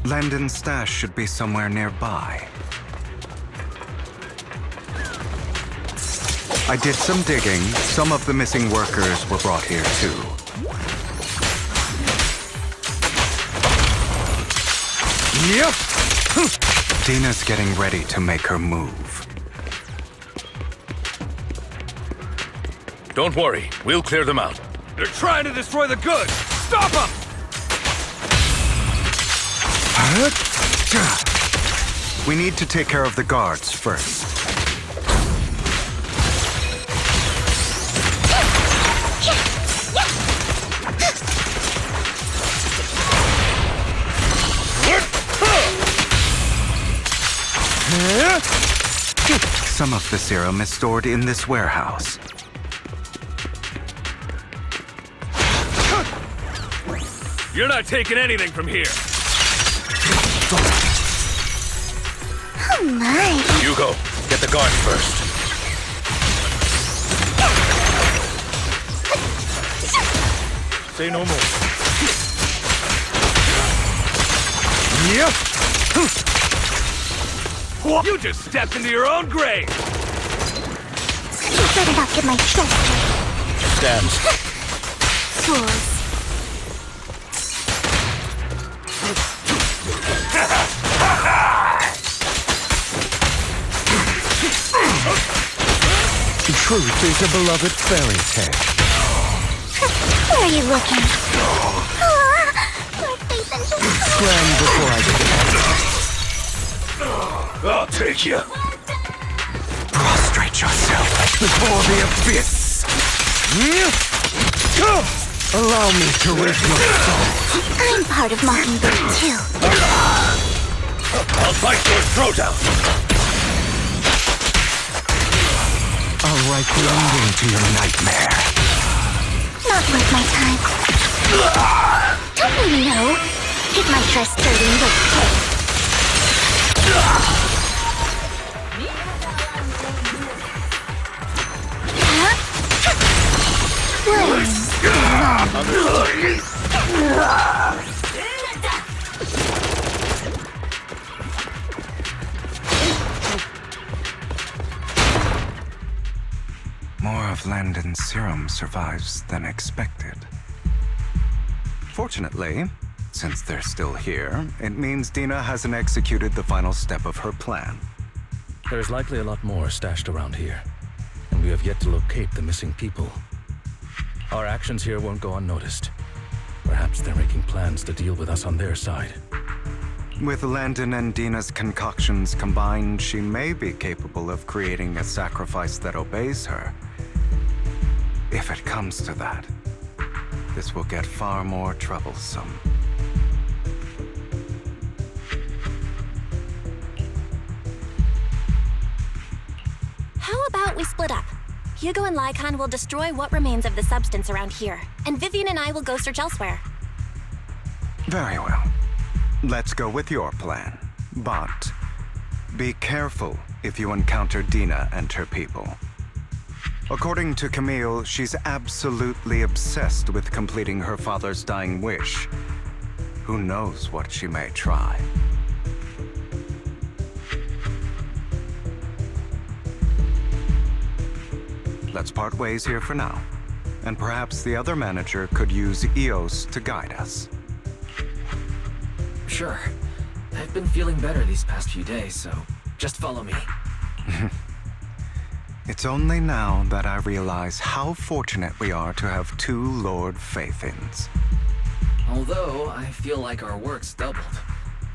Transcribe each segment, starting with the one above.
Landon's stash should be somewhere nearby. I did some digging. Some of the missing workers were brought here too. Yep! Dina's getting ready to make her move. Don't worry, we'll clear them out. They're trying to destroy the goods! Stop them! We need to take care of the guards first. Some of the serum is stored in this warehouse. You're not taking anything from here! Oh my. Hugo, get the guards first. Say no more. Yep! You just stepped into your own grave! You better not get my chest hurt. Stands. Fools. Truth is a beloved fairy tale. Where are you looking? My face and Scram before I get I'll take you. Prostrate yourself before the abyss. Allow me to rid your soul. I'm part of Mockingbird too. I'll bite your throat out. I'll write the ending to your nightmare. Not worth my time. Don't you know? Hit my trust dirty and look pay. More of Landon's serum survives than expected. Fortunately, since they're still here, it means Dina hasn't executed the final step of her plan. There's likely a lot more stashed around here, and we have yet to locate the missing people. Our actions here won't go unnoticed. Perhaps they're making plans to deal with us on their side. With Landon and Dina's concoctions combined, she may be capable of creating a sacrifice that obeys her. If it comes to that, this will get far more troublesome. How about we split up? Hugo and Lycon will destroy what remains of the substance around here, and Vivian and I will go search elsewhere. Very well. Let's go with your plan. But be careful if you encounter Dina and her people. According to Camille, she's absolutely obsessed with completing her father's dying wish. Who knows what she may try? Let's part ways here for now. And perhaps the other manager could use EOS to guide us. Sure. I've been feeling better these past few days, so just follow me. It's only now that I realize how fortunate we are to have two Lord Faithins. Although, I feel like our work's doubled.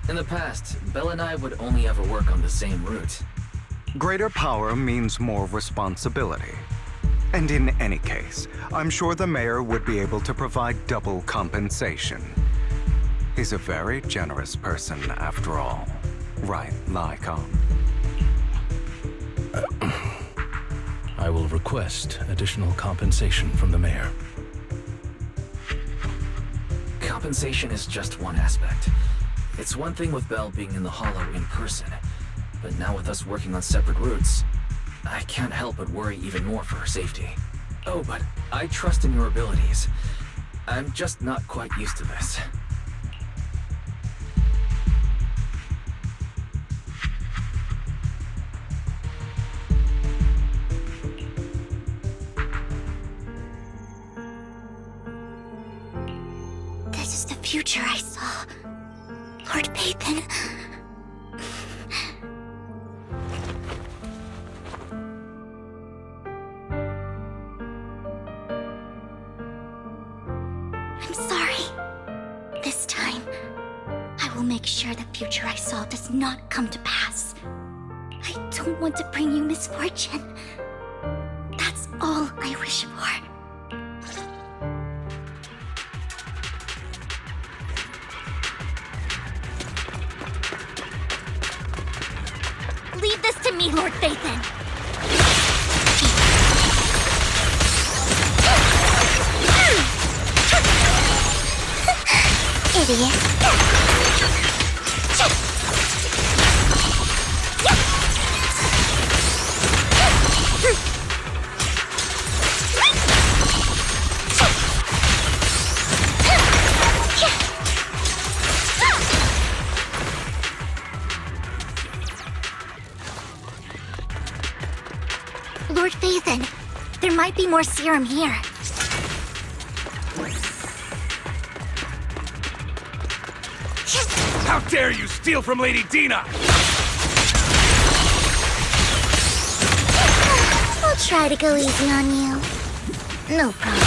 In the past, Belle and I would only ever work on the same route. Greater power means more responsibility. And in any case, I'm sure the mayor would be able to provide double compensation. He's a very generous person, after all. Right, Lycon? I will request additional compensation from the mayor. Compensation is just one aspect. It's one thing with Belle being in the Hollow in person, but now with us working on separate routes, I can't help but worry even more for her safety. Oh, but I trust in your abilities. I'm just not quite used to this. future I saw. Lord Pathan. I'm sorry. This time, I will make sure the future I saw does not come to pass. I don't want to bring you misfortune. That's all I wish for. Leave this to me, Lord Phaethon. Idiot. Lord Phaethon, there might be more serum here. How dare you steal from Lady Dina! I'll try to go easy on you. No problem.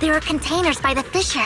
There are containers by the fissure.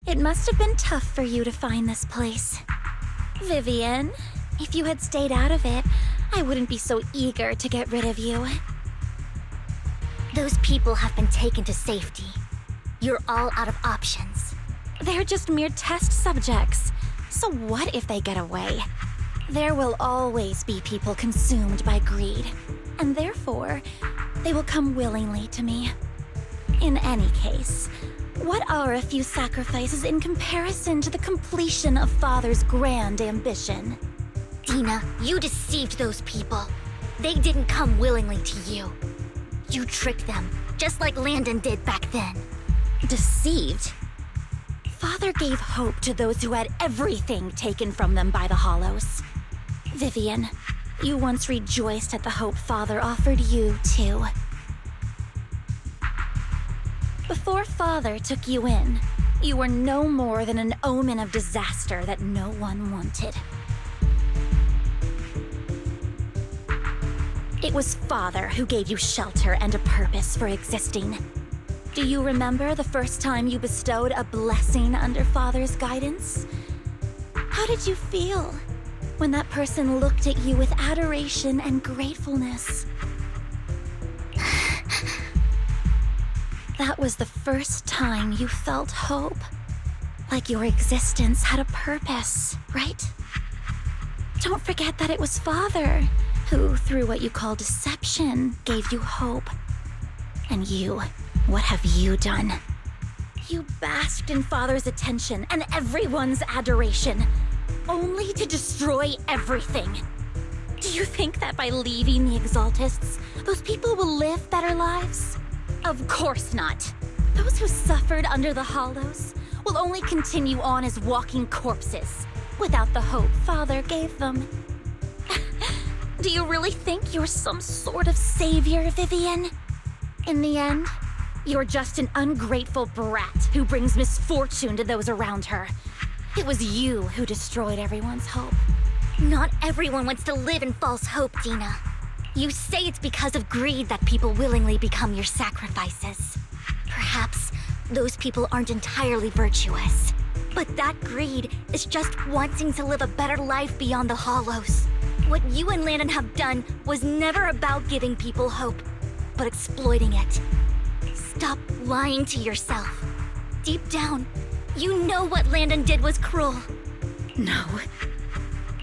It must have been tough for you to find this place. Vivian, if you had stayed out of it, I wouldn't be so eager to get rid of you. Those people have been taken to safety. You're all out of options. They're just mere test subjects. So what if they get away? There will always be people consumed by greed, and therefore, they will come willingly to me. In any case, what are a few sacrifices in comparison to the completion of Father's grand ambition? Dina, you deceived those people. They didn't come willingly to you. You tricked them, just like Landon did back then. Deceived? Father gave hope to those who had everything taken from them by the Hollows. Vivian, you once rejoiced at the hope Father offered you, too. Before Father took you in, you were no more than an omen of disaster that no one wanted. It was Father who gave you shelter and a purpose for existing. Do you remember the first time you bestowed a blessing under Father's guidance? How did you feel when that person looked at you with adoration and gratefulness? That was the first time you felt hope. Like your existence had a purpose, right? Don't forget that it was Father who, through what you call deception, gave you hope. And you, what have you done? You basked in Father's attention and everyone's adoration, only to destroy everything. Do you think that by leaving the Exaltists, those people will live better lives? Of course not. Those who suffered under the Hollows will only continue on as walking corpses, without the hope Father gave them. Do you really think you're some sort of savior, Vivian? In the end, you're just an ungrateful brat who brings misfortune to those around her. It was you who destroyed everyone's hope. Not everyone wants to live in false hope, Dina. You say it's because of greed that people willingly become your sacrifices. Perhaps those people aren't entirely virtuous. But that greed is just wanting to live a better life beyond the Hollows. What you and Landon have done was never about giving people hope, but exploiting it. Stop lying to yourself. Deep down, you know what Landon did was cruel. No.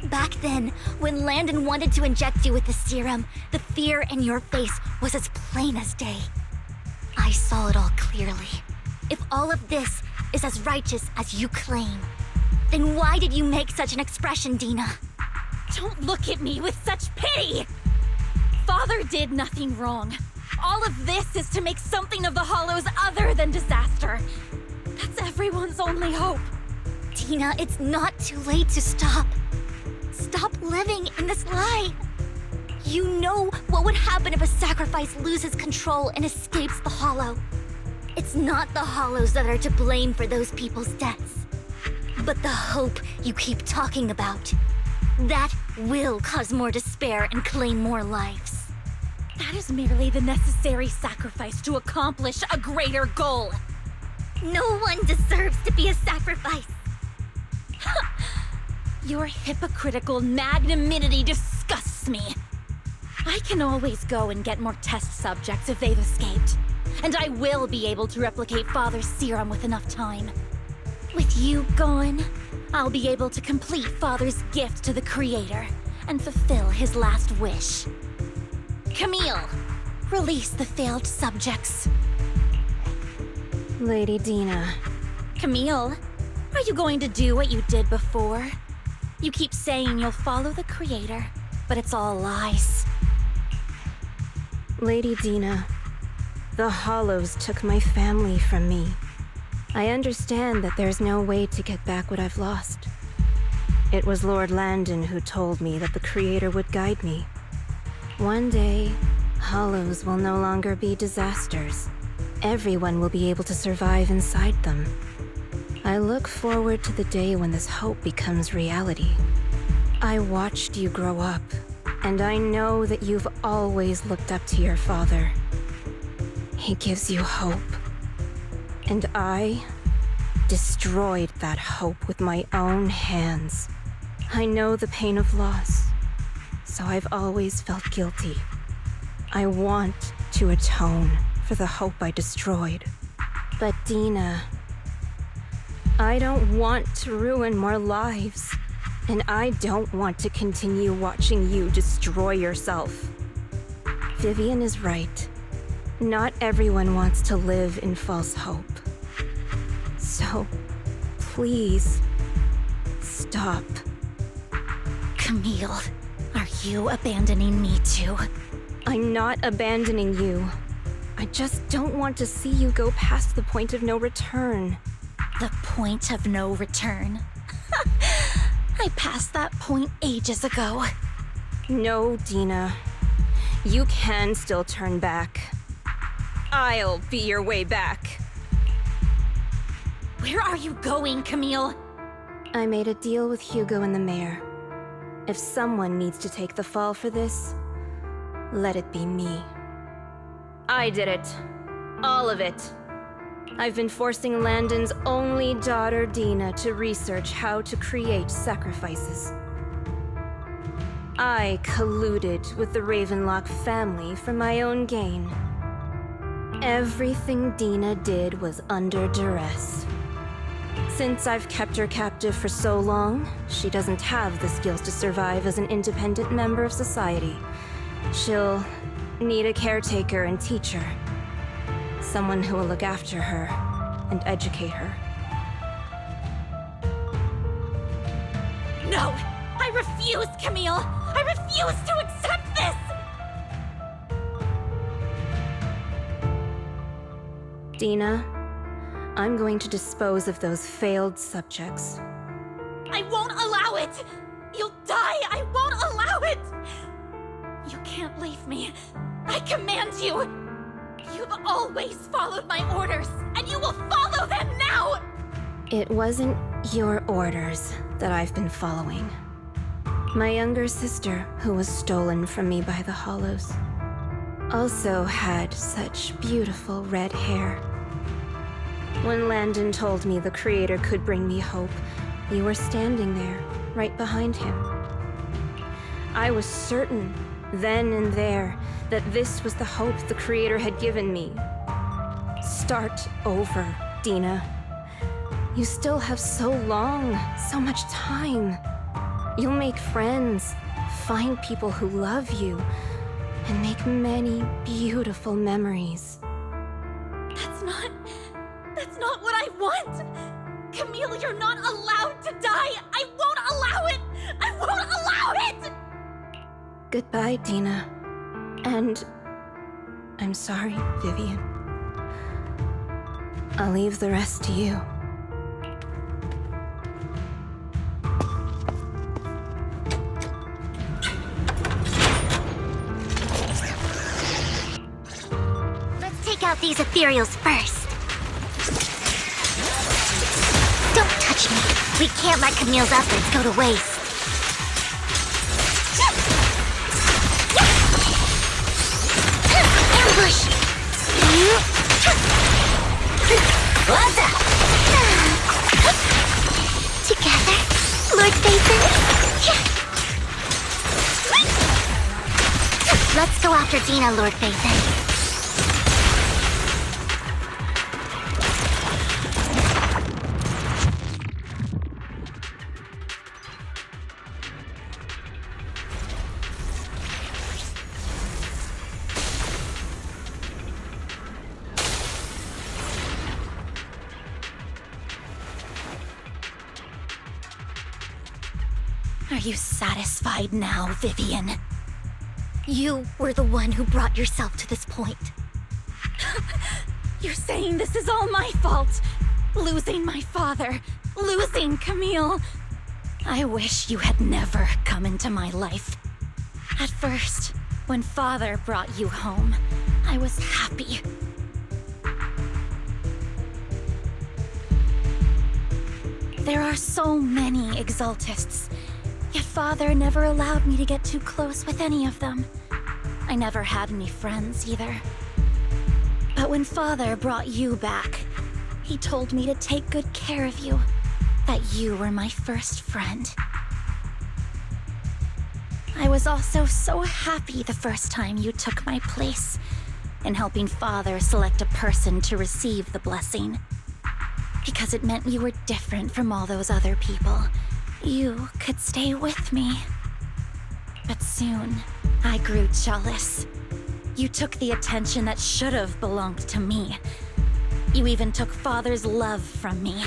Back then, when Landon wanted to inject you with the serum, the fear in your face was as plain as day. I saw it all clearly. If all of this is as righteous as you claim, then why did you make such an expression, Dina? Don't look at me with such pity! Father did nothing wrong. All of this is to make something of the Hollows other than disaster. That's everyone's only hope. Dina, it's not too late to stop. Stop living in this lie. You know what would happen if a sacrifice loses control and escapes the Hollow. It's not the Hollows that are to blame for those people's deaths, but the hope you keep talking about. That will cause more despair and claim more lives. That is merely the necessary sacrifice to accomplish a greater goal. No one deserves to be a sacrifice. Your hypocritical magnanimity disgusts me. I can always go and get more test subjects if they've escaped. And I will be able to replicate Father's serum with enough time. With you gone, I'll be able to complete Father's gift to the Creator and fulfill his last wish. Camille, release the failed subjects. Lady Dina. Camille, are you going to do what you did before? You keep saying you'll follow the Creator, but it's all lies. Lady Dina, the Hollows took my family from me. I understand that there's no way to get back what I've lost. It was Lord Landon who told me that the Creator would guide me. One day, Hollows will no longer be disasters. Everyone will be able to survive inside them. I look forward to the day when this hope becomes reality. I watched you grow up, and I know that you've always looked up to your father. He gives you hope. And I destroyed that hope with my own hands. I know the pain of loss, so I've always felt guilty. I want to atone for the hope I destroyed. But Dina, I don't want to ruin more lives, and I don't want to continue watching you destroy yourself. Vivian is right. Not everyone wants to live in false hope. So, please, stop. Camille, are you abandoning me too? I'm not abandoning you. I just don't want to see you go past the point of no return. The point of no return? I passed that point ages ago. No, Dina. You can still turn back. I'll be your way back. Where are you going, Camille? I made a deal with Hugo and the mayor. If someone needs to take the fall for this, let it be me. I did it. All of it. I've been forcing Landon's only daughter, Dina, to research how to create sacrifices. I colluded with the Ravenlock family for my own gain. Everything Dina did was under duress. Since I've kept her captive for so long, she doesn't have the skills to survive as an independent member of society. She'll need a caretaker and teacher. Someone who will look after her and educate her. No! I refuse, Camille! I refuse to accept this! Dina, I'm going to dispose of those failed subjects. I won't allow it! You'll die! I won't allow it! You can't leave me. I command you! You've always followed my orders, and you will follow them now! It wasn't your orders that I've been following. My younger sister, who was stolen from me by the Hollows, also had such beautiful red hair. When Landon told me the Creator could bring me hope, you were standing there, right behind him. I was certain, then and there, that this was the hope the Creator had given me. Start over, Dina. You still have so long, so much time. You'll make friends, find people who love you, and make many beautiful memories. That's not what I want! Camille, you're not allowed to die! I won't allow it! I won't allow it! Goodbye, Dina. And I'm sorry, Vivian. I'll leave the rest to you. Let's take out these ethereals first. Don't touch me. We can't let Camille's efforts go to waste. Ambush! Together, Lord Phaethon. Let's go after Dina, Lord Phaethon. Are you satisfied now, Vivian? You were the one who brought yourself to this point. You're saying this is all my fault? Losing my father, losing Camille. I wish you had never come into my life. At first, when Father brought you home, I was happy. There are so many Exaltists, yet Father never allowed me to get too close with any of them. I never had any friends either. But when Father brought you back, he told me to take good care of you, that you were my first friend. I was also so happy the first time you took my place in helping Father select a person to receive the blessing. Because it meant you were different from all those other people. You could stay with me. But soon, I grew jealous. You took the attention that should have belonged to me. You even took Father's love from me.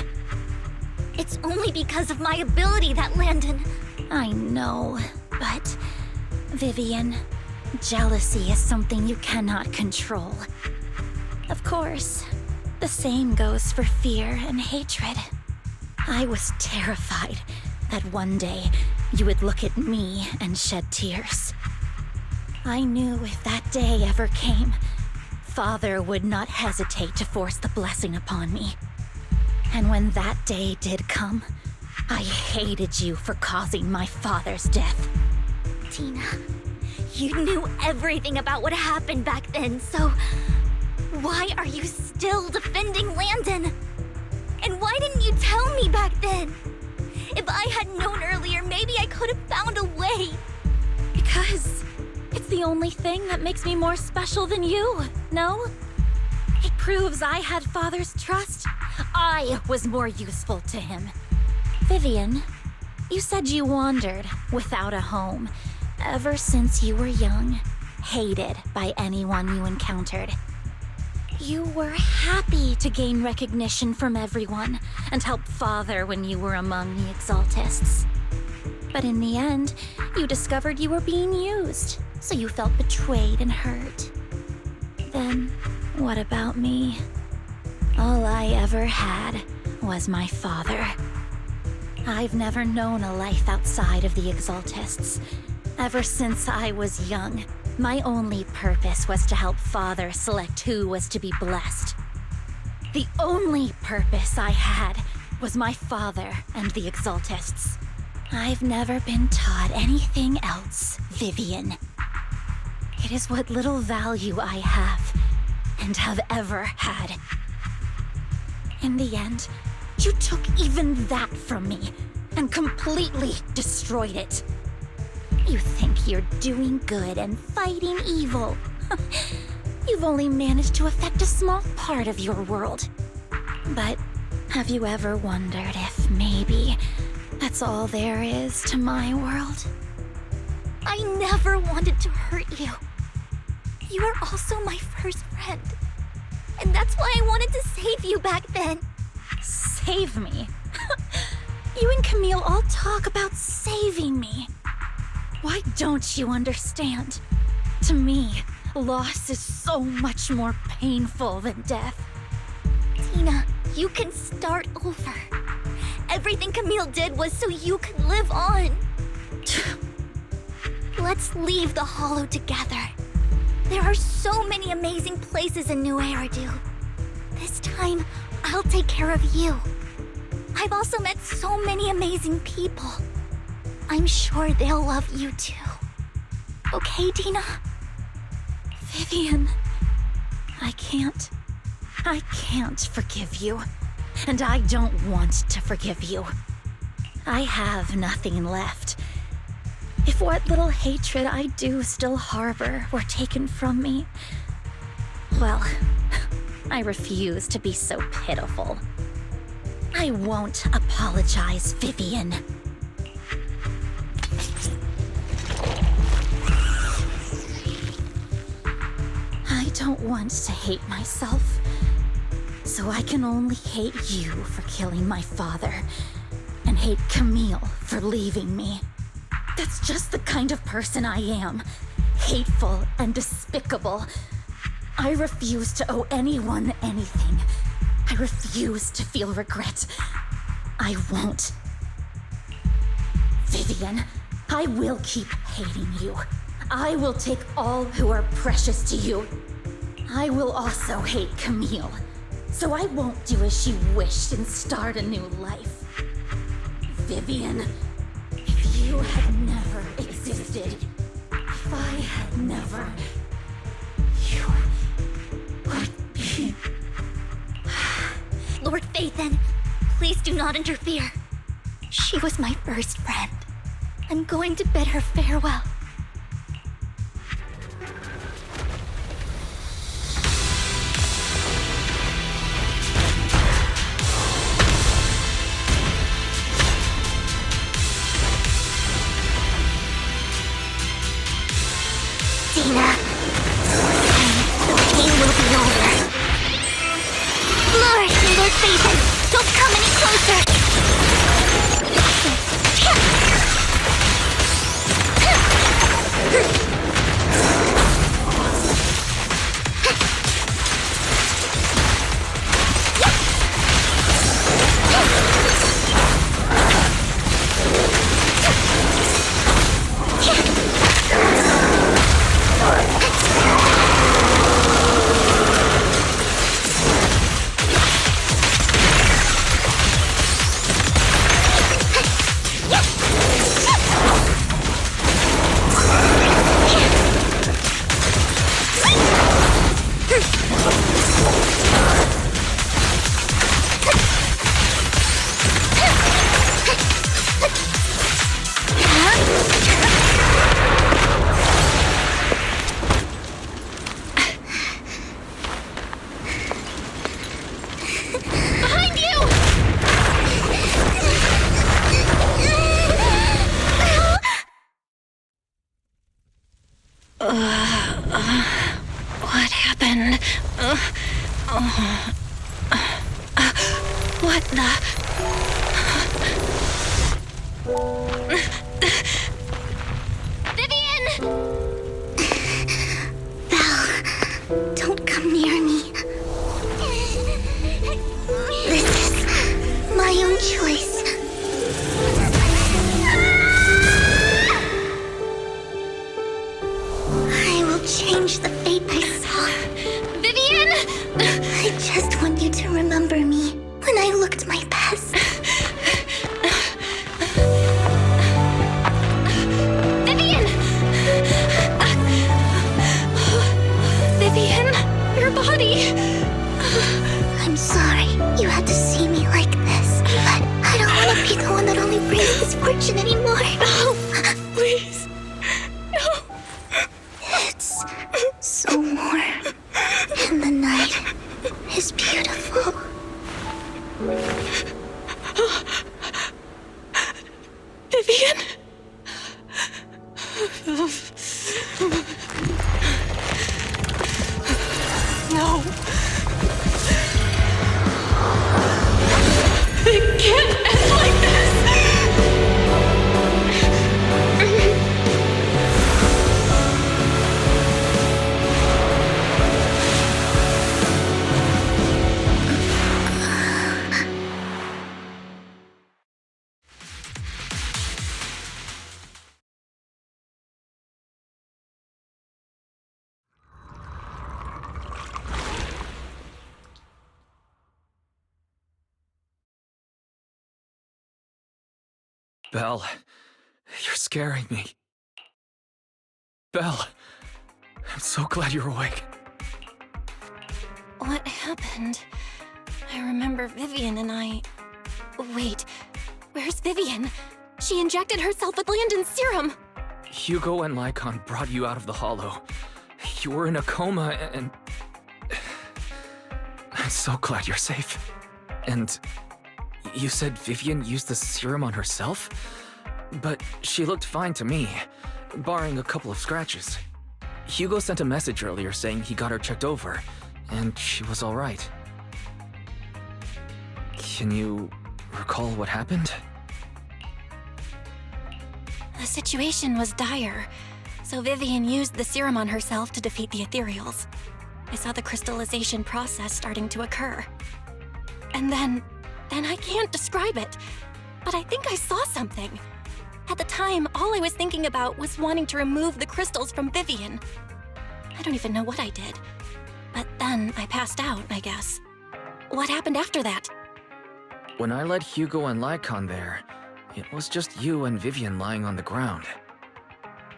It's only because of my ability that Landon... I know, but... Vivian, jealousy is something you cannot control. Of course, the same goes for fear and hatred. I was terrified that one day you would look at me and shed tears. I knew if that day ever came, Father would not hesitate to force the blessing upon me. And when that day did come, I hated you for causing my father's death. Tina, you knew everything about what happened back then, so... why are you still defending Landon? And why didn't you tell me back then? If I had known earlier, maybe I could have found a way. Because it's the only thing that makes me more special than you, no? It proves I had Father's trust. I was more useful to him. Vivian, you said you wandered without a home ever since you were young, hated by anyone you encountered. You were happy to gain recognition from everyone and help Father when you were among the Exaltists. But in the end, you discovered you were being used, so you felt betrayed and hurt. Then, what about me? All I ever had was my father. I've never known a life outside of the Exaltists. Ever since I was young, my only purpose was to help Father select who was to be blessed. The only purpose I had was my father and the Exaltists. I've never been taught anything else, Vivian. It is what little value I have, and have ever had. In the end, you took even that from me, and completely destroyed it. You think you're doing good and fighting evil. You've only managed to affect a small part of your world. But have you ever wondered if maybe that's all there is to my world? I never wanted to hurt you. You are also my first friend. And that's why I wanted to save you back then. Save me? You and Camille all talk about saving me. Why don't you understand? To me, loss is so much more painful than death. Tina, you can start over. Everything Camille did was so you could live on. Let's leave the Hollow together. There are so many amazing places in New Eridu. This time, I'll take care of you. I've also met so many amazing people. I'm sure they'll love you too. Okay, Tina? Vivian, I can't forgive you. And I don't want to forgive you. I have nothing left. If what little hatred I do still harbor were taken from me, well, I refuse to be so pitiful. I won't apologize, Vivian. I don't want to hate myself, so I can only hate you for killing my father, and hate Camille for leaving me. That's just the kind of person I am. Hateful and despicable. I refuse to owe anyone anything. I refuse to feel regret. I won't. Vivian, I will keep hating you. I will take all who are precious to you. I will also hate Camille, so I won't do as she wished and start a new life. Vivian, if you had never existed, if I had never, you would be... Lord Phaethon, please do not interfere. She was my first friend. I'm going to bid her farewell. Dina, the pain will be over. Lord Phaethon, don't come any closer! What happened? What the... Vivian! Belle, don't come near me. This is my own choice. I will change the fate I saw. Vivian! I just want you to remember me when I looked my best. No. It can't end like this! Belle, you're scaring me. Belle, I'm so glad you're awake. What happened? I remember Vivian and I... Wait, where's Vivian? She injected herself with Landon's serum! Hugo and Lycon brought you out of the hollow. You were in a coma and... I'm so glad you're safe. And... you said Vivian used the serum on herself? But she looked fine to me, barring a couple of scratches. Hugo sent a message earlier saying he got her checked over, and she was alright. Can you recall what happened? The situation was dire, so Vivian used the serum on herself to defeat the ethereals. I saw the crystallization process starting to occur. And then I can't describe it, but I think I saw something. At the time, all I was thinking about was wanting to remove the crystals from Vivian. I don't even know what I did. But then I passed out, I guess. What happened after that? When I led Hugo and Lycon there, it was just you and Vivian lying on the ground.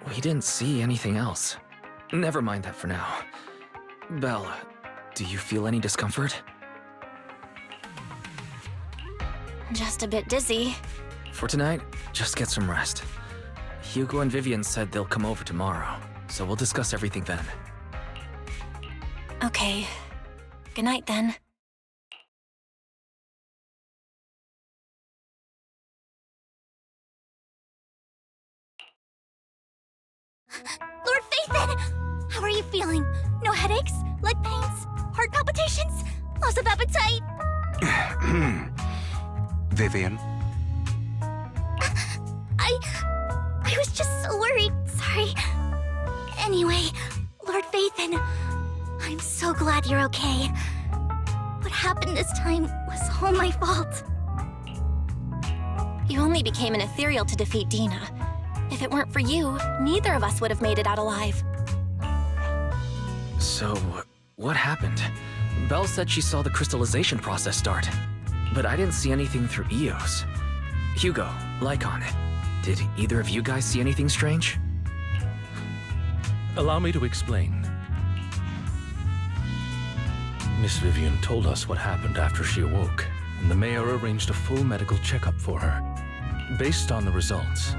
We didn't see anything else. Never mind that for now. Belle, do you feel any discomfort? Just a bit dizzy. For tonight, just get some rest. Hugo and Vivian said they'll come over tomorrow, so we'll discuss everything then. Okay. Good night then. Lord Phaethon! How are you feeling? No headaches? Leg pains? Heart palpitations? Loss of appetite? Vivian? I was just so worried. Sorry. Anyway, Lord Phaethon, I'm so glad you're okay. What happened this time was all my fault. You only became an ethereal to defeat Dina. If it weren't for you, neither of us would have made it out alive. So, what happened? Belle said she saw the crystallization process start, but I didn't see anything through EOS. Hugo, Lycon, did either of you guys see anything strange? Allow me to explain. Miss Vivian told us what happened after she awoke, and the mayor arranged a full medical checkup for her. Based on the results,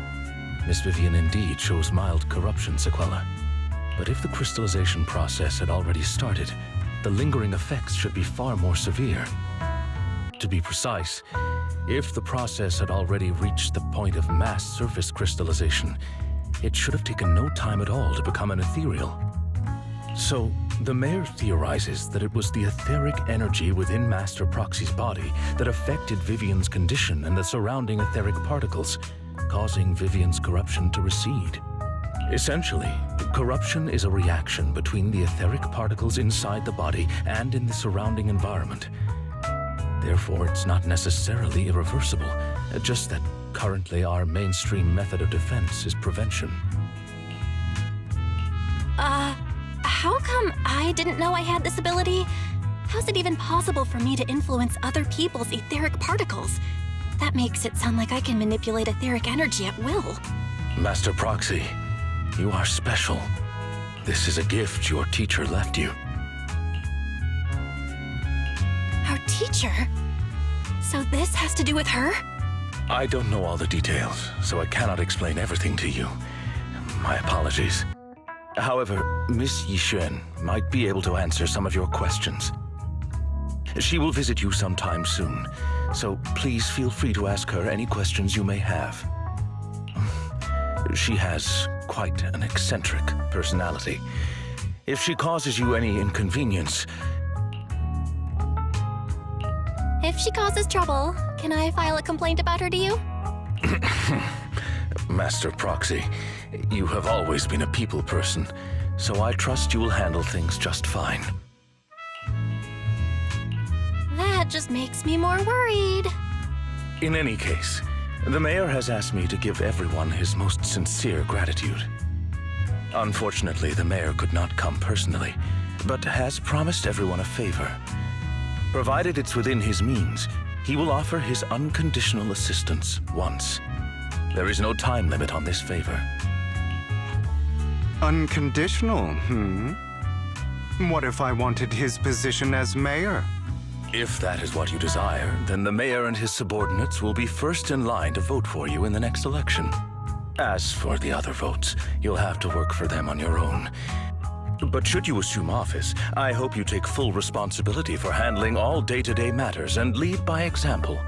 Miss Vivian indeed shows mild corruption sequela. But if the crystallization process had already started, the lingering effects should be far more severe. To be precise, if the process had already reached the point of mass surface crystallization, it should have taken no time at all to become an ethereal. So, the mayor theorizes that it was the etheric energy within Master Proxy's body that affected Vivian's condition and the surrounding etheric particles, causing Vivian's corruption to recede. Essentially, corruption is a reaction between the etheric particles inside the body and in the surrounding environment. Therefore, it's not necessarily irreversible, just that currently our mainstream method of defense is prevention. How come I didn't know I had this ability? How's it even possible for me to influence other people's etheric particles? That makes it sound like I can manipulate etheric energy at will. Master Proxy, you are special. This is a gift your teacher left you. Our teacher? So this has to do with her? I don't know all the details, so I cannot explain everything to you. My apologies. However, Miss Yixuan might be able to answer some of your questions. She will visit you sometime soon, so please feel free to ask her any questions you may have. She has quite an eccentric personality. If she causes you any inconvenience... If she causes trouble, can I file a complaint about her to you? Master Proxy, you have always been a people person, so I trust you will handle things just fine. That just makes me more worried. In any case, the mayor has asked me to give everyone his most sincere gratitude. Unfortunately, the mayor could not come personally, but has promised everyone a favor. Provided it's within his means, he will offer his unconditional assistance once. There is no time limit on this favor. Unconditional, What if I wanted his position as mayor? If that is what you desire, then the mayor and his subordinates will be first in line to vote for you in the next election. As for the other votes, you'll have to work for them on your own. But should you assume office, I hope you take full responsibility for handling all day-to-day matters and lead by example.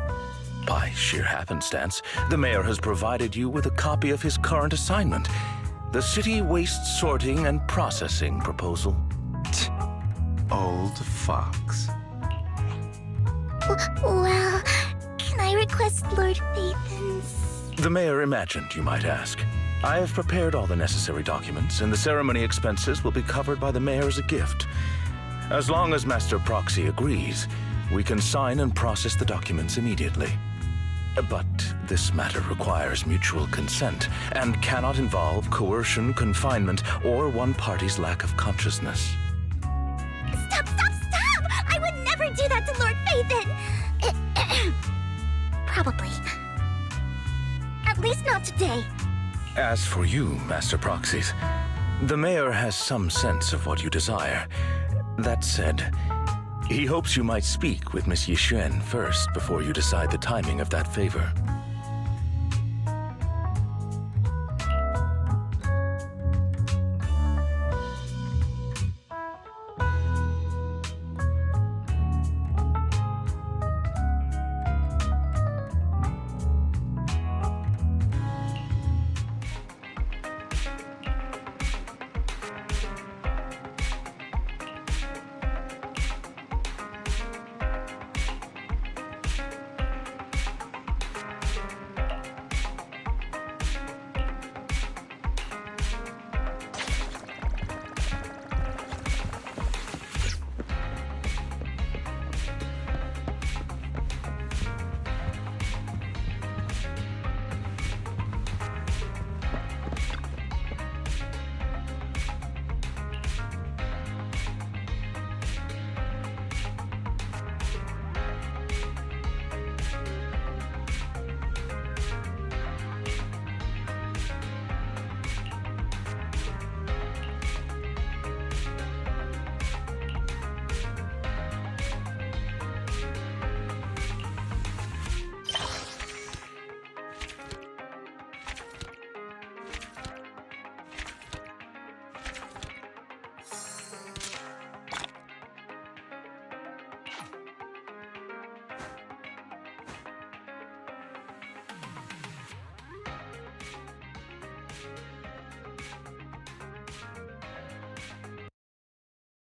By sheer happenstance, the mayor has provided you with a copy of his current assignment, the City Waste Sorting and Processing proposal. Old fox. Well, can I request Lord Phaethon's... The mayor imagined you might ask. I have prepared all the necessary documents, and the ceremony expenses will be covered by the mayor as a gift. As long as Master Proxy agrees, we can sign and process the documents immediately. But this matter requires mutual consent and cannot involve coercion, confinement, or one party's lack of consciousness. Stop! I would never do that to Lord Phaethon! Probably. At least not today. As for you, Master Proxies, the mayor has some sense of what you desire. That said, he hopes you might speak with Miss Yixuan first before you decide the timing of that favor.